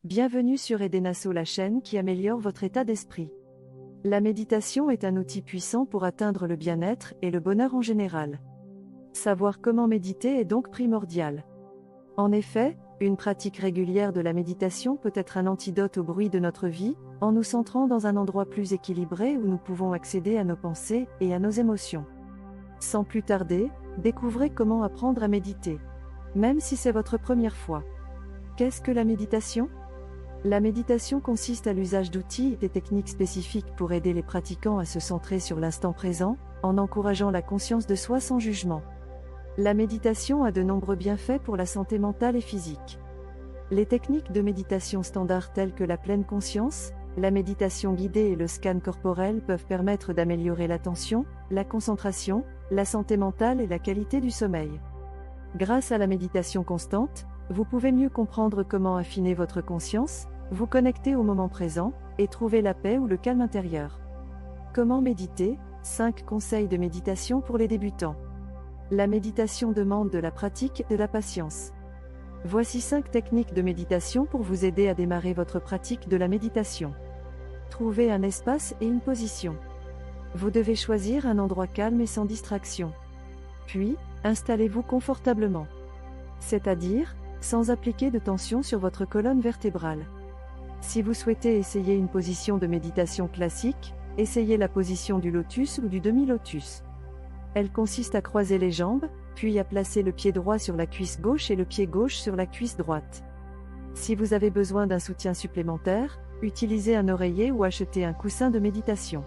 Bienvenue sur Edenasso, la chaîne qui améliore votre état d'esprit. La méditation est un outil puissant pour atteindre le bien-être et le bonheur en général. Savoir comment méditer est donc primordial. En effet, une pratique régulière de la méditation peut être un antidote au bruit de notre vie, en nous centrant dans un endroit plus équilibré où nous pouvons accéder à nos pensées et à nos émotions. Sans plus tarder, découvrez comment apprendre à méditer. Même si c'est votre première fois. Qu'est-ce que la méditation ? La méditation consiste à l'usage d'outils et des techniques spécifiques pour aider les pratiquants à se centrer sur l'instant présent, en encourageant la conscience de soi sans jugement. La méditation a de nombreux bienfaits pour la santé mentale et physique. Les techniques de méditation standard telles que la pleine conscience, la méditation guidée et le scan corporel peuvent permettre d'améliorer l'attention, la concentration, la santé mentale et la qualité du sommeil. Grâce à la méditation constante, vous pouvez mieux comprendre comment affiner votre conscience, vous connecter au moment présent, et trouver la paix ou le calme intérieur. Comment méditer ? 5 conseils de méditation pour les débutants. La méditation demande de la pratique et de la patience. Voici 5 techniques de méditation pour vous aider à démarrer votre pratique de la méditation. Trouvez un espace et une position. Vous devez choisir un endroit calme et sans distraction. Puis, installez-vous confortablement. C'est-à-dire, sans appliquer de tension sur votre colonne vertébrale. Si vous souhaitez essayer une position de méditation classique, essayez la position du lotus ou du demi-lotus. Elle consiste à croiser les jambes, puis à placer le pied droit sur la cuisse gauche et le pied gauche sur la cuisse droite. Si vous avez besoin d'un soutien supplémentaire, utilisez un oreiller ou achetez un coussin de méditation.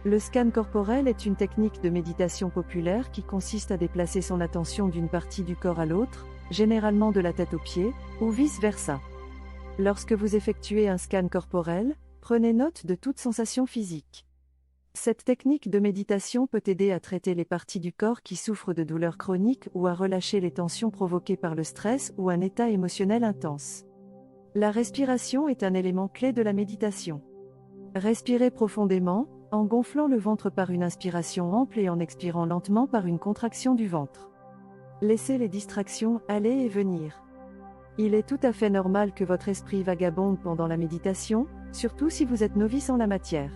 Le scan corporel est une technique de méditation populaire qui consiste à déplacer son attention d'une partie du corps à l'autre, généralement de la tête aux pieds, ou vice-versa. Lorsque vous effectuez un scan corporel, prenez note de toute sensation physique. Cette technique de méditation peut aider à traiter les parties du corps qui souffrent de douleurs chroniques ou à relâcher les tensions provoquées par le stress ou un état émotionnel intense. La respiration est un élément clé de la méditation. Respirez profondément, en gonflant le ventre par une inspiration ample et en expirant lentement par une contraction du ventre. Laissez les distractions aller et venir. Il est tout à fait normal que votre esprit vagabonde pendant la méditation, surtout si vous êtes novice en la matière.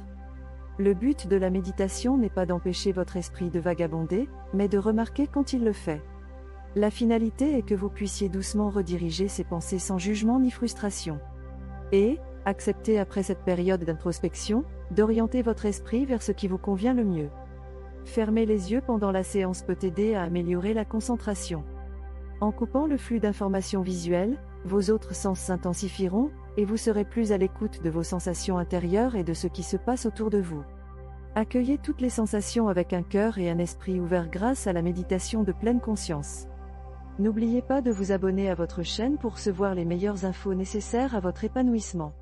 Le but de la méditation n'est pas d'empêcher votre esprit de vagabonder, mais de remarquer quand il le fait. La finalité est que vous puissiez doucement rediriger ses pensées sans jugement ni frustration. Et, acceptez après cette période d'introspection, d'orienter votre esprit vers ce qui vous convient le mieux. Fermer les yeux pendant la séance peut aider à améliorer la concentration. En coupant le flux d'informations visuelles, vos autres sens s'intensifieront, et vous serez plus à l'écoute de vos sensations intérieures et de ce qui se passe autour de vous. Accueillez toutes les sensations avec un cœur et un esprit ouvert grâce à la méditation de pleine conscience. N'oubliez pas de vous abonner à votre chaîne pour recevoir les meilleures infos nécessaires à votre épanouissement.